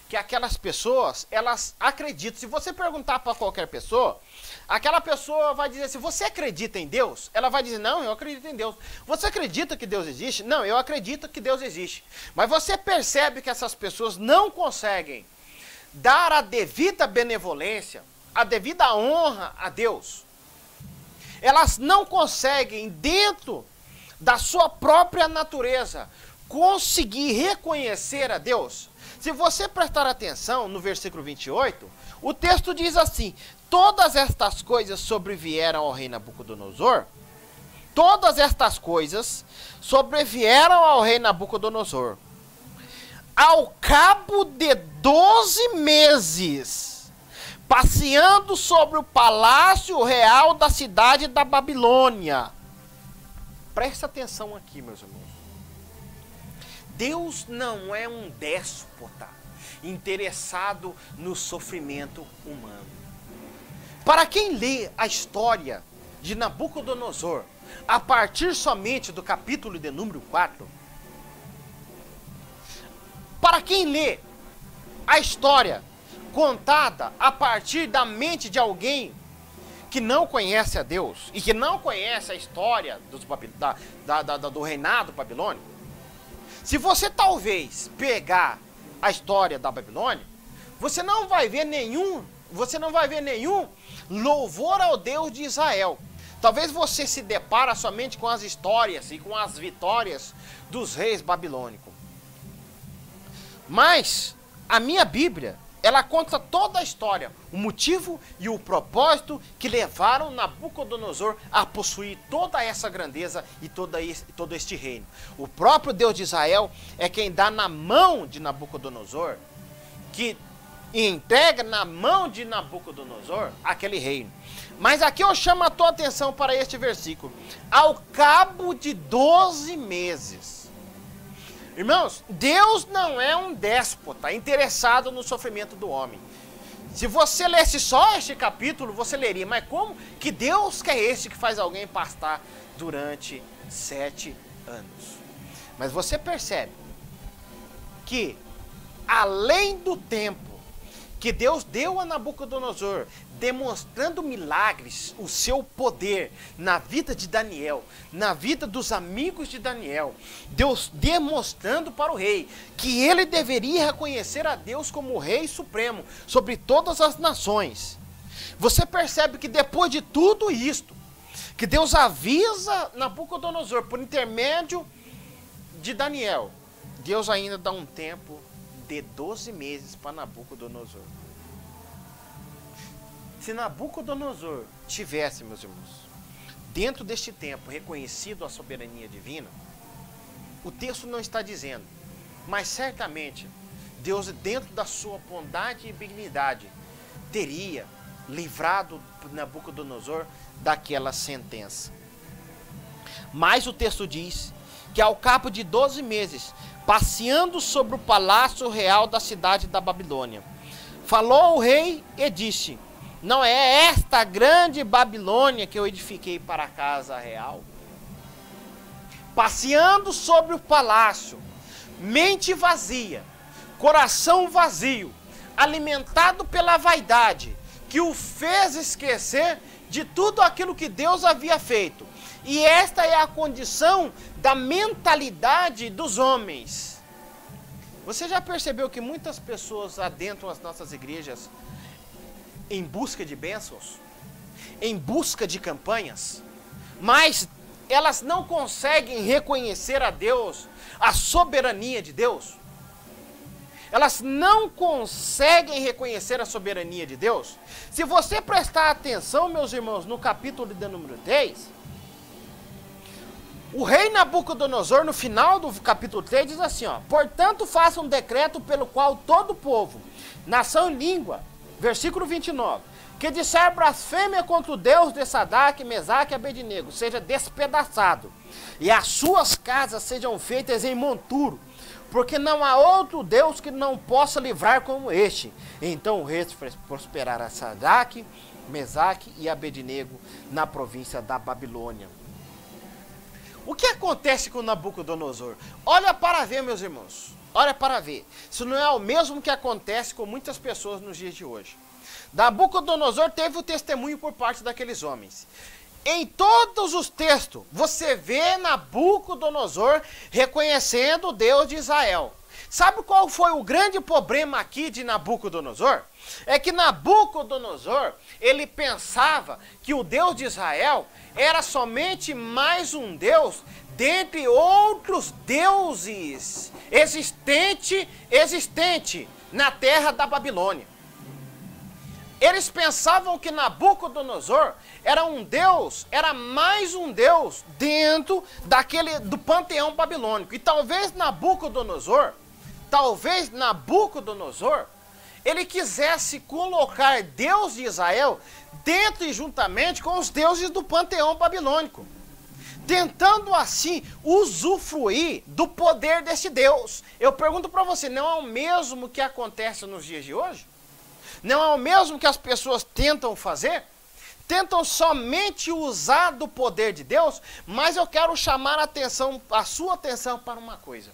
Speaker 1: que aquelas pessoas, elas acreditam. Se você perguntar para qualquer pessoa, aquela pessoa vai dizer assim: você acredita em Deus? Ela vai dizer: não, eu acredito em Deus. Você acredita que Deus existe? Não, eu acredito que Deus existe. Mas você percebe que essas pessoas não conseguem dar a devida benevolência, a devida honra a Deus. Elas não conseguem, dentro da sua própria natureza, conseguir reconhecer a Deus. Se você prestar atenção no versículo 28, o texto diz assim: todas estas coisas sobrevieram ao rei Nabucodonosor. Todas estas coisas sobrevieram ao rei Nabucodonosor. Ao cabo de 12 meses, passeando sobre o palácio real da cidade da Babilônia. Presta atenção aqui, meus irmãos. Deus não é um déspota interessado no sofrimento humano. Para quem lê a história de Nabucodonosor, a partir somente do capítulo de número 4, para quem lê a história contada a partir da mente de alguém que não conhece a Deus e que não conhece a história do reinado babilônico, se você talvez pegar a história da Babilônia, você não vai ver nenhum louvor ao Deus de Israel. Talvez você se depara somente com as histórias e com as vitórias dos reis babilônicos. Mas a minha Bíblia, ela conta toda a história, o motivo e o propósito que levaram Nabucodonosor a possuir toda essa grandeza e todo este reino. O próprio Deus de Israel é quem dá na mão de Nabucodonosor, que entrega na mão de Nabucodonosor aquele reino. Mas aqui eu chamo a tua atenção para este versículo. Ao cabo de 12 meses. Irmãos, Deus não é um déspota interessado no sofrimento do homem. Se você lesse só este capítulo, você leria, mas como que Deus que é este que faz alguém pastar durante 7 anos? Mas você percebe que, além do tempo que Deus deu a Nabucodonosor, demonstrando milagres, o seu poder na vida de Daniel, na vida dos amigos de Daniel, Deus demonstrando para o rei que ele deveria reconhecer a Deus como o rei supremo sobre todas as nações. Você percebe que depois de tudo isto, que Deus avisa Nabucodonosor por intermédio de Daniel, Deus ainda dá um tempo de 12 meses para Nabucodonosor. Se Nabucodonosor tivesse, meus irmãos, dentro deste tempo reconhecido a soberania divina, o texto não está dizendo, mas certamente Deus, dentro da sua bondade e benignidade, teria livrado Nabucodonosor daquela sentença. Mas o texto diz que ao cabo de 12 meses, passeando sobre o palácio real da cidade da Babilônia, falou o rei e disse: não é esta grande Babilônia que eu edifiquei para a casa real? Passeando sobre o palácio, mente vazia, coração vazio, alimentado pela vaidade, que o fez esquecer de tudo aquilo que Deus havia feito. E esta é a condição da mentalidade dos homens. Você já percebeu que muitas pessoas adentram as nossas igrejas em busca de bênçãos, em busca de campanhas, mas elas não conseguem reconhecer a Deus, a soberania de Deus? Elas não conseguem reconhecer a soberania de Deus? Se você prestar atenção, meus irmãos, no capítulo de número 3, o rei Nabucodonosor, no final do capítulo 3, diz assim, ó: portanto, faça um decreto pelo qual todo o povo, nação e língua, versículo 29, que disser blasfêmia contra o Deus de Sadraque, Mesaque e Abednego, seja despedaçado, e as suas casas sejam feitas em monturo, porque não há outro Deus que não possa livrar como este. Então o rei prosperará Sadraque, Mesaque e Abednego na província da Babilônia. O que acontece com Nabucodonosor? Olha para ver, meus irmãos. Olha para ver. Isso não é o mesmo que acontece com muitas pessoas nos dias de hoje. Nabucodonosor teve o testemunho por parte daqueles homens. Em todos os textos, você vê Nabucodonosor reconhecendo o Deus de Israel. Sabe qual foi o grande problema aqui de Nabucodonosor? É que Nabucodonosor, ele pensava que o Deus de Israel era somente mais um Deus dentre outros deuses existente na terra da Babilônia. Eles pensavam que Nabucodonosor era um Deus, era mais um Deus dentro do panteão babilônico. E talvez Nabucodonosor, ele quisesse colocar Deus de Israel dentro e juntamente com os deuses do panteão babilônico, tentando assim usufruir do poder desse Deus. Eu pergunto para você, não é o mesmo que acontece nos dias de hoje? Não é o mesmo que as pessoas tentam fazer? Tentam somente usar do poder de Deus, mas eu quero chamar a sua atenção para uma coisa.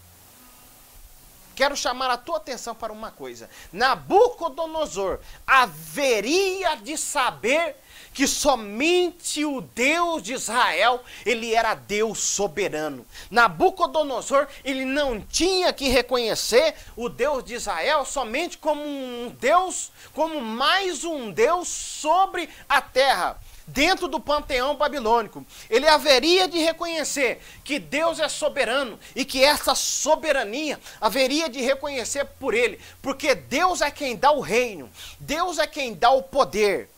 Speaker 1: Quero chamar a tua atenção para uma coisa. Nabucodonosor haveria de saber que somente o Deus de Israel, ele era Deus soberano. Nabucodonosor, ele não tinha que reconhecer o Deus de Israel somente como um Deus, como mais um Deus sobre a terra, dentro do panteão babilônico. Ele haveria de reconhecer que Deus é soberano e que essa soberania haveria de reconhecer por ele, porque Deus é quem dá o reino, Deus é quem dá o poder.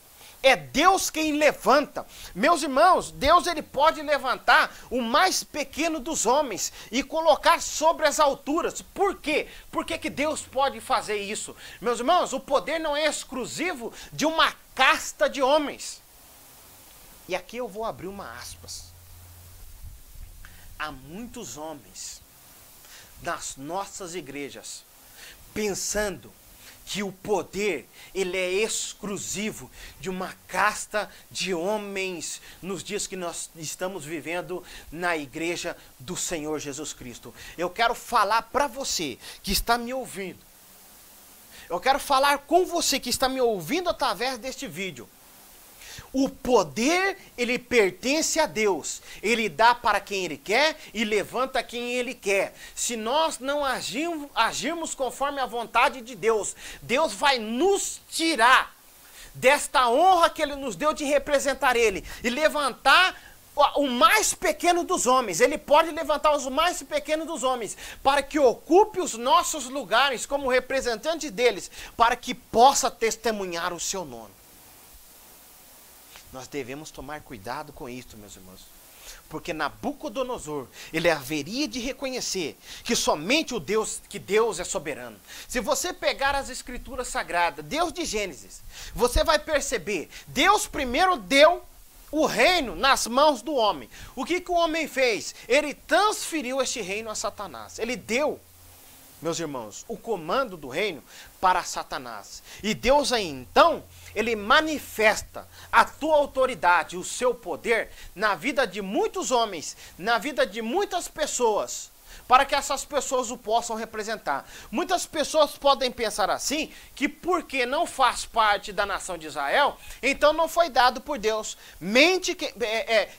Speaker 1: É Deus quem levanta. Meus irmãos, Deus ele pode levantar o mais pequeno dos homens e colocar sobre as alturas. Por quê? Por que Deus pode fazer isso? Meus irmãos, o poder não é exclusivo de uma casta de homens. E aqui eu vou abrir uma aspas. Há muitos homens nas nossas igrejas pensando que o poder, ele é exclusivo de uma casta de homens nos dias que nós estamos vivendo na igreja do Senhor Jesus Cristo. Eu quero falar para você que está me ouvindo. Eu quero falar com você que está me ouvindo através deste vídeo. O poder, ele pertence a Deus. Ele dá para quem Ele quer e levanta quem Ele quer. Se nós não agirmos conforme a vontade de Deus, Deus vai nos tirar desta honra que Ele nos deu de representar Ele e levantar o mais pequeno dos homens. Ele pode levantar os mais pequenos dos homens para que ocupe os nossos lugares como representante deles, para que possa testemunhar o seu nome. Nós devemos tomar cuidado com isso, meus irmãos. Porque Nabucodonosor, ele haveria de reconhecer que somente Deus é soberano. Se você pegar as escrituras sagradas, Deus de Gênesis, você vai perceber, Deus primeiro deu o reino nas mãos do homem. O que o homem fez? Ele transferiu este reino a Satanás. Ele deu, meus irmãos, o comando do reino para Satanás. E Deus aí então, ele manifesta a tua autoridade, o seu poder na vida de muitos homens, na vida de muitas pessoas, para que essas pessoas o possam representar. Muitas pessoas podem pensar assim, que porque não faz parte da nação de Israel, então não foi dado por Deus.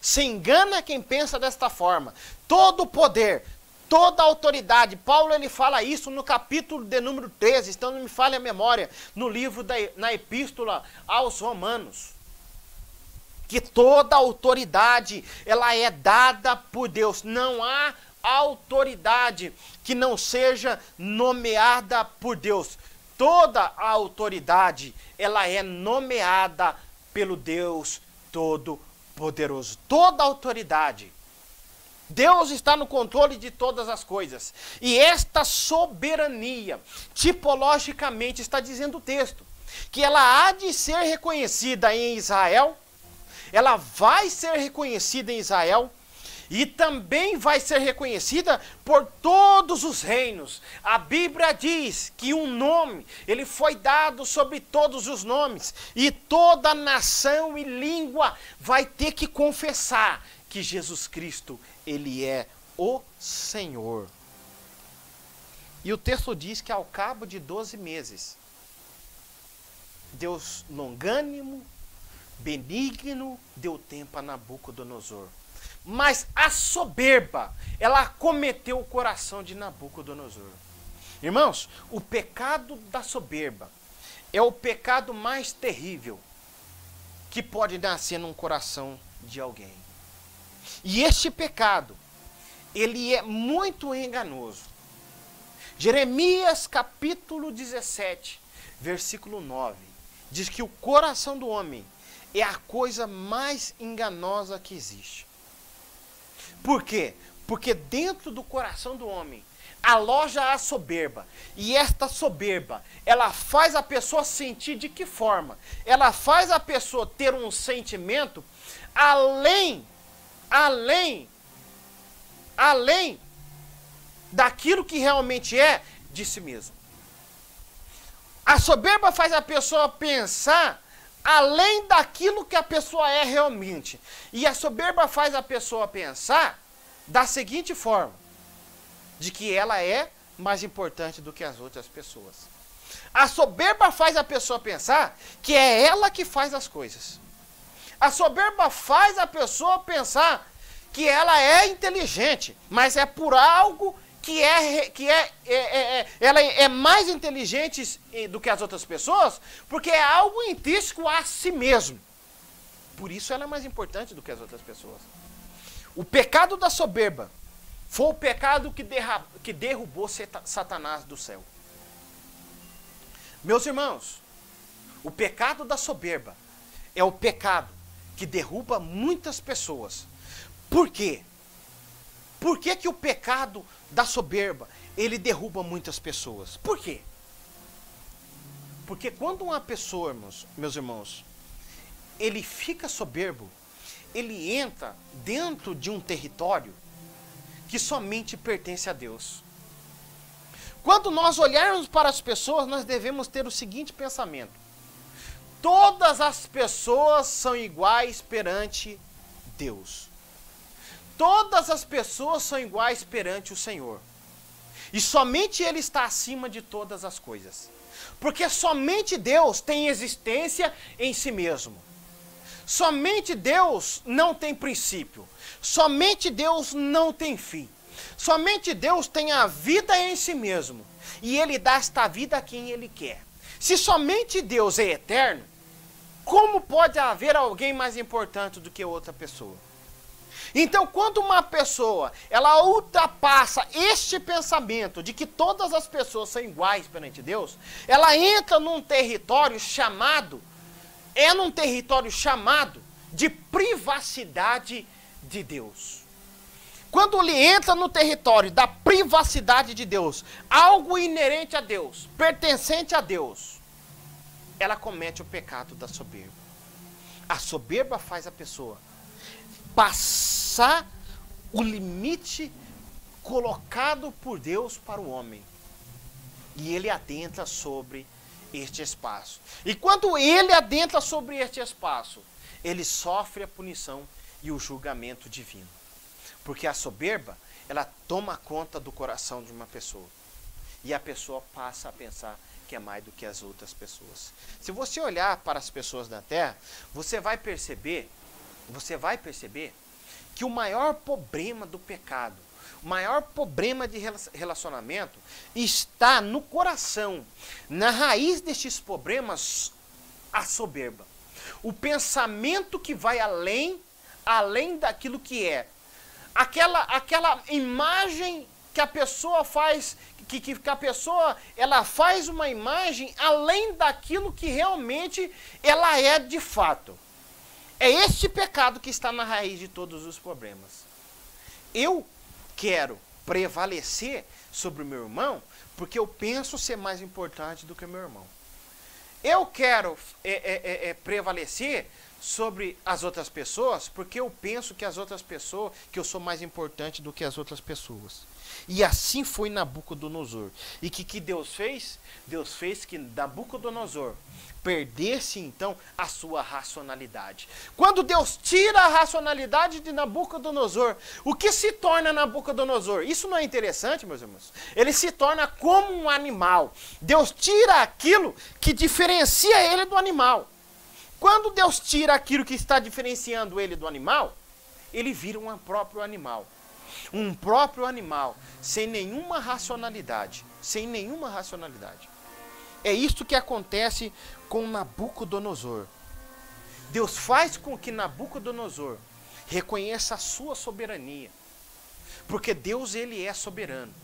Speaker 1: Se engana quem pensa desta forma. Todo o poder, toda a autoridade, Paulo ele fala isso no capítulo de número 13, então não me falha a memória, no livro, na epístola aos Romanos, que toda a autoridade, ela é dada por Deus. Não há autoridade que não seja nomeada por Deus. Toda a autoridade, ela é nomeada pelo Deus Todo-Poderoso. Toda a autoridade. Deus está no controle de todas as coisas. E esta soberania, tipologicamente, está dizendo o texto, que ela há de ser reconhecida em Israel, ela vai ser reconhecida em Israel, e também vai ser reconhecida por todos os reinos. A Bíblia diz que um nome, ele foi dado sobre todos os nomes, e toda nação e língua vai ter que confessar que Jesus Cristo, ele é o Senhor. E o texto diz que ao cabo de 12 meses, Deus longânimo, benigno, deu tempo a Nabucodonosor. Mas a soberba, ela acometeu o coração de Nabucodonosor. Irmãos, o pecado da soberba é o pecado mais terrível que pode nascer num coração de alguém. E este pecado, ele é muito enganoso. Jeremias capítulo 17, versículo 9, diz que o coração do homem é a coisa mais enganosa que existe. Por quê? Porque dentro do coração do homem aloja a soberba. E esta soberba, ela faz a pessoa sentir de que forma? Ela faz a pessoa ter um sentimento além daquilo que realmente é de si mesmo. A soberba faz a pessoa pensar além daquilo que a pessoa é realmente. E a soberba faz a pessoa pensar da seguinte forma, de que ela é mais importante do que as outras pessoas. A soberba faz a pessoa pensar que é ela que faz as coisas. A soberba faz a pessoa pensar que ela é inteligente, mas é por algo ela é mais inteligente do que as outras pessoas, porque é algo intrínseco a si mesmo. Por isso ela é mais importante do que as outras pessoas. O pecado da soberba foi o pecado que derrubou Satanás do céu. Meus irmãos, o pecado da soberba é o pecado que derruba muitas pessoas. Por quê? Por que o pecado da soberba, ele derruba muitas pessoas? Por quê? Porque quando uma pessoa, meus irmãos, ele fica soberbo, ele entra dentro de um território que somente pertence a Deus. Quando nós olharmos para as pessoas, nós devemos ter o seguinte pensamento: todas as pessoas são iguais perante Deus. Todas as pessoas são iguais perante o Senhor. E somente Ele está acima de todas as coisas. Porque somente Deus tem existência em si mesmo. Somente Deus não tem princípio. Somente Deus não tem fim. Somente Deus tem a vida em si mesmo. E Ele dá esta vida a quem Ele quer. Se somente Deus é eterno, como pode haver alguém mais importante do que outra pessoa? Então, quando uma pessoa, ela ultrapassa este pensamento de que todas as pessoas são iguais perante Deus, ela entra num território chamado de privacidade de Deus. Quando ele entra no território da privacidade de Deus, algo inerente a Deus, pertencente a Deus, ela comete o pecado da soberba. A soberba faz a pessoa passar o limite colocado por Deus para o homem. E ele adentra sobre este espaço. E quando ele adentra sobre este espaço, ele sofre a punição e o julgamento divino. Porque a soberba, ela toma conta do coração de uma pessoa. E a pessoa passa a pensar que é mais do que as outras pessoas. Se você olhar para as pessoas da Terra, você vai perceber que o maior problema do pecado, o maior problema de relacionamento está no coração, na raiz destes problemas, a soberba. O pensamento que vai além daquilo que é. Aquela imagem que a pessoa faz, que a pessoa ela faz uma imagem além daquilo que realmente ela é de fato. É este pecado que está na raiz de todos os problemas. Eu quero prevalecer sobre o meu irmão porque eu penso ser mais importante do que o meu irmão. Eu quero prevalecer sobre as outras pessoas porque eu penso que que eu sou mais importante do que as outras pessoas. E assim foi Nabucodonosor. E que Deus fez? Deus fez que Nabucodonosor perdesse então a sua racionalidade. Quando Deus tira a racionalidade de Nabucodonosor, o que se torna Nabucodonosor? Isso não é interessante, meus irmãos? Ele se torna como um animal. Deus tira aquilo que diferencia ele do animal. Quando Deus tira aquilo que está diferenciando ele do animal, ele vira um próprio animal. Um próprio animal, sem nenhuma racionalidade. Sem nenhuma racionalidade. É isso que acontece com Nabucodonosor. Deus faz com que Nabucodonosor reconheça a sua soberania. Porque Deus, ele é soberano.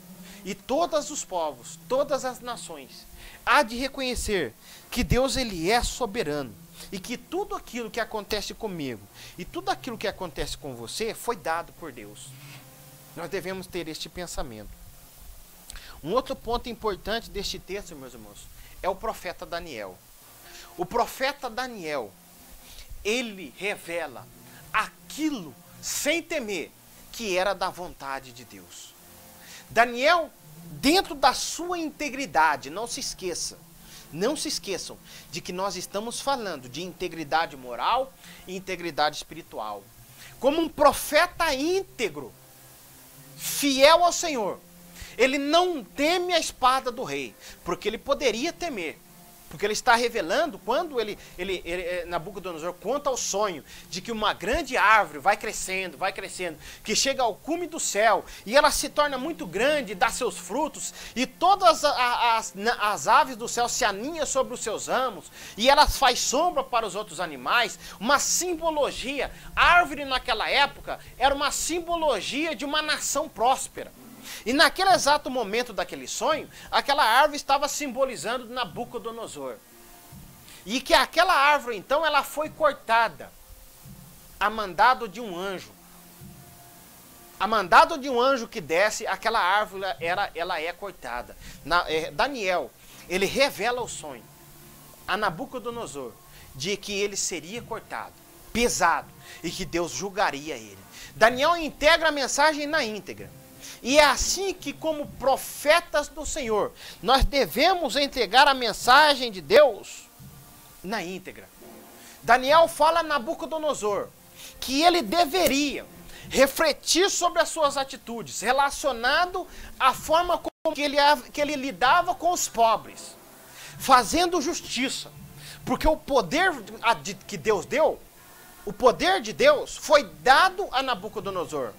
Speaker 1: E todos os povos, todas as nações, há de reconhecer que Deus, ele é soberano. E que tudo aquilo que acontece comigo e tudo aquilo que acontece com você foi dado por Deus. Nós devemos ter este pensamento. Um outro ponto importante deste texto, meus irmãos, é o profeta Daniel. O profeta Daniel, ele revela aquilo sem temer que era da vontade de Deus. Daniel, dentro da sua integridade, não se esqueçam de que nós estamos falando de integridade moral e integridade espiritual. Como um profeta íntegro, fiel ao Senhor, ele não teme a espada do rei, porque ele poderia temer. Porque ele está revelando, quando Nabucodonosor conta o sonho de que uma grande árvore vai crescendo, que chega ao cume do céu, e ela se torna muito grande, dá seus frutos, e todas as aves do céu se aninham sobre os seus ramos, e elas faz sombra para os outros animais, uma simbologia. A árvore naquela época era uma simbologia de uma nação próspera. E naquele exato momento daquele sonho, aquela árvore estava simbolizando Nabucodonosor. E que aquela árvore, então, ela foi cortada a mandado de um anjo. A mandado de um anjo que desce, aquela árvore ela é cortada. Daniel, ele revela o sonho a Nabucodonosor de que ele seria cortado, pesado, e que Deus julgaria ele. Daniel integra a mensagem na íntegra. E é assim que, como profetas do Senhor, nós devemos entregar a mensagem de Deus na íntegra. Daniel fala a Nabucodonosor que ele deveria refletir sobre as suas atitudes, relacionado à forma como que ele lidava com os pobres, fazendo justiça. Porque o poder que Deus deu, o poder de Deus foi dado a Nabucodonosor.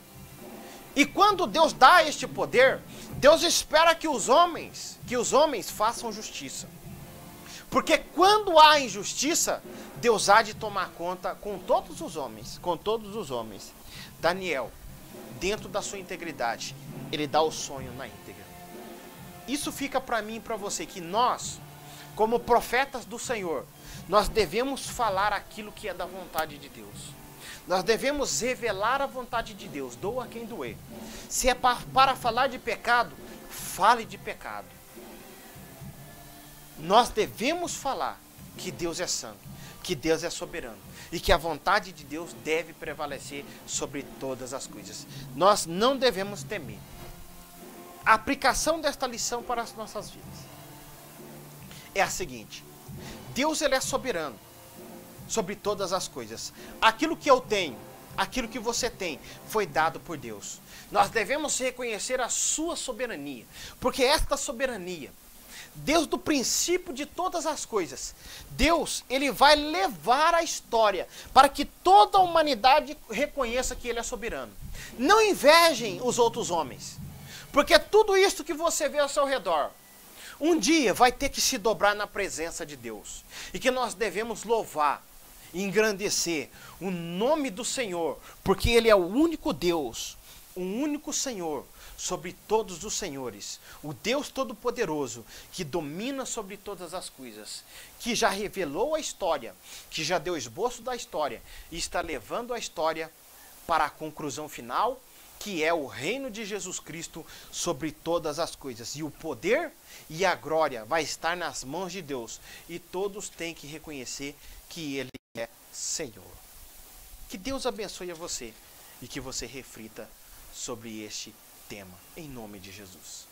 Speaker 1: E quando Deus dá este poder, Deus espera que os homens façam justiça. Porque quando há injustiça, Deus há de tomar conta com todos os homens. Daniel, dentro da sua integridade, ele dá o sonho na íntegra. Isso fica para mim e para você, que nós, como profetas do Senhor, nós devemos falar aquilo que é da vontade de Deus. Nós devemos revelar a vontade de Deus, doa quem doer. Se é para falar de pecado, fale de pecado. Nós devemos falar que Deus é santo, que Deus é soberano e que a vontade de Deus deve prevalecer sobre todas as coisas. Nós não devemos temer. A aplicação desta lição para as nossas vidas é a seguinte: Deus, ele é soberano sobre todas as coisas. Aquilo que eu tenho, aquilo que você tem, foi dado por Deus. Nós devemos reconhecer a sua soberania, porque esta soberania, desde o princípio de todas as coisas, Deus, ele vai levar a história para que toda a humanidade reconheça que ele é soberano. Não invejem os outros homens, porque tudo isso que você vê ao seu redor, um dia vai ter que se dobrar na presença de Deus. E que nós devemos louvar e engrandecer o nome do Senhor, porque ele é o único Deus, o único Senhor sobre todos os senhores, o Deus Todo-Poderoso, que domina sobre todas as coisas, que já revelou a história, que já deu esboço da história e está levando a história para a conclusão final, que é o reino de Jesus Cristo sobre todas as coisas. E o poder e a glória vai estar nas mãos de Deus, e todos têm que reconhecer que ele é Senhor. Que Deus abençoe a você e que você reflita sobre este tema, em nome de Jesus.